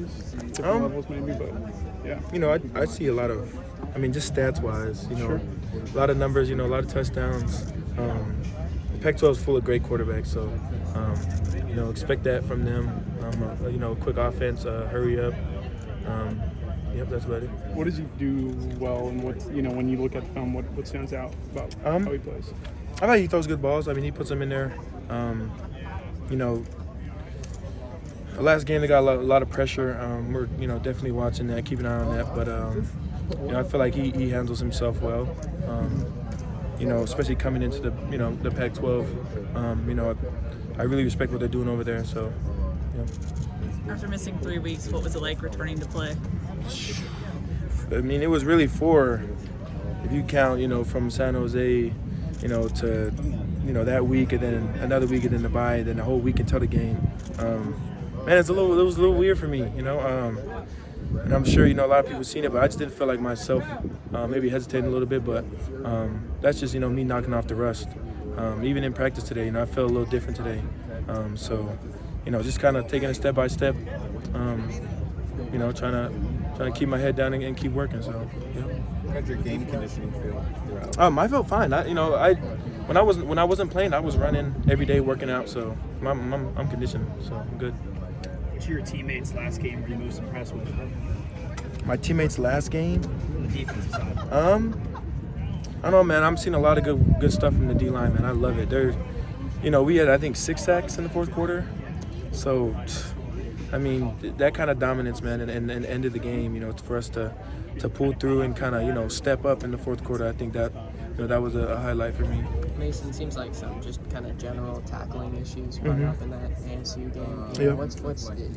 numbers, different levels maybe, but yeah. You know, I see a lot of, I mean, just stats-wise, you know, Sure. a lot of numbers, you know, a lot of touchdowns. The Pac-12 is full of great quarterbacks, so, you know, expect that from them. You know, quick offense, hurry up. Yep, that's about it. What does he do well, and what, you know, when you look at the film, what stands out about how he plays? I thought he throws good balls. I mean, he puts them in there. You know, the last game they got a lot of pressure. We're, you know, definitely watching that, keeping an eye on that. But you know, I feel like he handles himself well. You know, especially coming into the, you know, the Pac-12. You know, I really respect what they're doing over there. So, yeah. After missing 3 weeks, what was it like returning to play? I mean, it was really 4, if you count, you know, from San Jose, you know, to, you know, that week, and then another week, and then the bye, and then the whole week until the game. Man, it was a little weird for me, you know. And I'm sure, you know, a lot of people seen it, but I just didn't feel like myself. Maybe hesitating a little bit, but that's just, you know, me knocking off the rust. Even in practice today, you know, I felt a little different today. So, you know, just kind of taking it step by step. You know, trying to keep my head down and keep working. So, yeah. How did your game conditioning feel throughout? I felt fine. When I wasn't playing, I was running every day, working out. So I'm conditioned. So I'm good. Which of your teammates last game were you most impressed with? My teammates last game? On the defensive side. I don't know, man. I'm seeing a lot of good stuff from the D line, man. I love it. You know, we had, I think, 6 sacks in the fourth quarter. So, I mean, that kind of dominance, man, and ended the game. You know, for us to pull through and kind of, you know, step up in the fourth quarter. I think that, you know, that was a highlight for me. Mason, seems like some just kind of general tackling issues brought up in that ASU game. You know, what's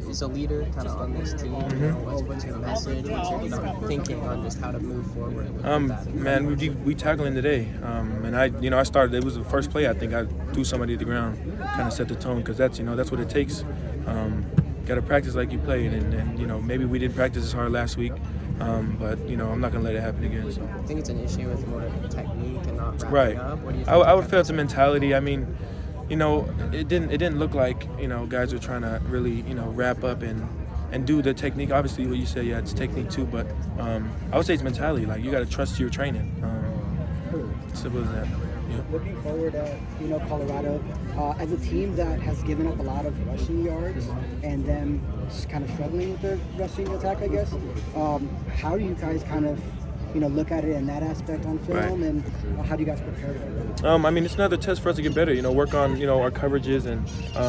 is a leader kind of on this team? You know, what's your message? What's your, you know, thinking on just how to move forward? With that? Man, we tackling today, and I started. It was the first play. I think I threw somebody to the ground, kind of set the tone, because that's, you know, that's what it takes. Got to practice like you played, and you know, maybe we didn't practice as hard last week. But you know, I'm not gonna let it happen again. So. I think it's an issue with more technique and not wrapping right. up. What do you think? I would feel it's a mentality. I mean, you know, it didn't look like, you know, guys were trying to really, you know, wrap up and do the technique. Obviously, what you said, yeah, it's technique too. But I would say it's mentality. Like, you got to trust your training. Simple as that. Yeah. Looking forward at, you know, Colorado as a team that has given up a lot of rushing yards and then just kind of struggling with their rushing attack, I guess. How do you guys kind of, you know, look at it in that aspect on film, and how do you guys prepare for that? I mean, it's another test for us to get better. You know, work on, you know, our coverages, and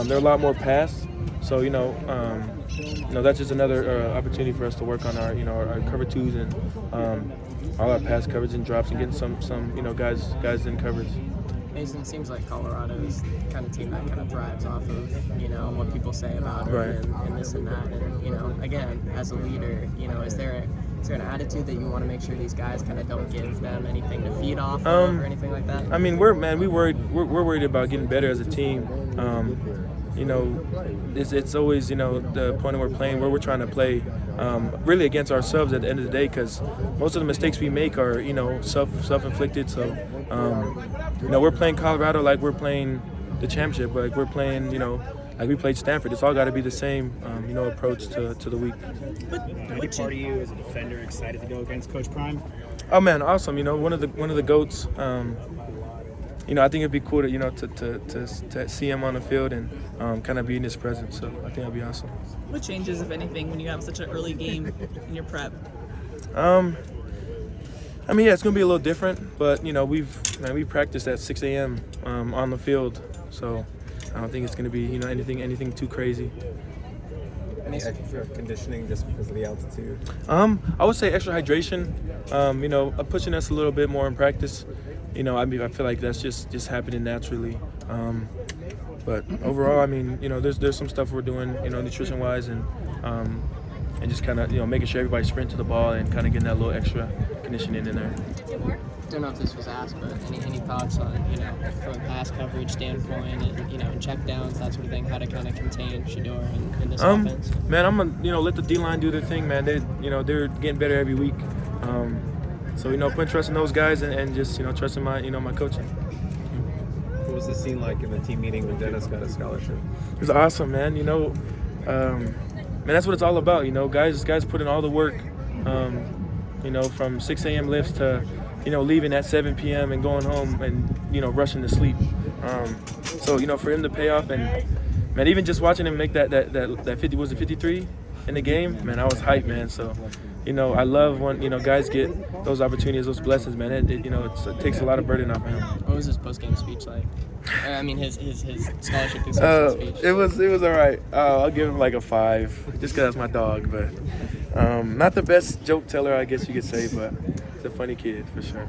there are a lot more pass. So, you know, that's just another opportunity for us to work on our, you know, our cover twos and all our pass coverage and drops, and getting some you know, guys in coverage. Mason, seems like Colorado is the kind of team that kind of thrives off of, you know, what people say about it, and this and that. And, you know, again, as a leader, you know, is there an attitude that you want to make sure these guys kind of don't give them anything to feed off of or anything like that? I mean, we're worried about getting better as a team. You know, it's always, you know, the point of we're playing, where we're trying to play really against ourselves at the end of the day, because most of the mistakes we make are, you know, self-inflicted. So, you know, we're playing Colorado like we're playing the championship, like we're playing, you know, like we played Stanford. It's all got to be the same, you know, approach to the week. Any part of you as a defender excited to go against Coach Prime? Oh man, awesome! You know, one of the goats. You know, I think it'd be cool to, you know, to see him on the field and kind of be in his presence. So I think that'd be awesome. What changes, if anything, when you have such an early game in your prep? I mean, yeah, it's gonna be a little different, but you know, we practiced at 6 a.m. On the field, so I don't think it's gonna be, you know, anything too crazy. Any extra conditioning just because of the altitude? I would say extra hydration. You know, pushing us a little bit more in practice. You know, I mean, I feel like that's just happening naturally. But overall, I mean, you know, there's some stuff we're doing, you know, nutrition-wise, and just kind of, you know, making sure everybody sprint to the ball and kind of getting that little extra conditioning in there. I don't know if this was asked, but any thoughts on, you know, from a pass coverage standpoint, and, you know, and check downs, that sort of thing, how to kind of contain Shedeur in this offense? Man, I'm gonna, you know, let the D-line do their thing, man. They're getting better every week. So, you know, putting trust in those guys and just, you know, trusting my coaching. What was the scene like in the team meeting when Dennis got a scholarship? It was awesome, man. You know, man, that's what it's all about. You know, guys put in all the work. You know, from 6 a.m. lifts to, you know, leaving at 7 p.m. and going home and, you know, rushing to sleep. So, you know, for him to pay off and, man, even just watching him make that 50, was it 53 in the game? Man, I was hyped, man. So, you know, I love when, you know, guys get those opportunities, those blessings, man. You know, it takes a lot of burden off of him. What was his post-game speech like? I mean, his scholarship acceptance speech. It was all right. I'll give him like a 5, just because that's my dog. But not the best joke teller, I guess you could say, but he's a funny kid for sure.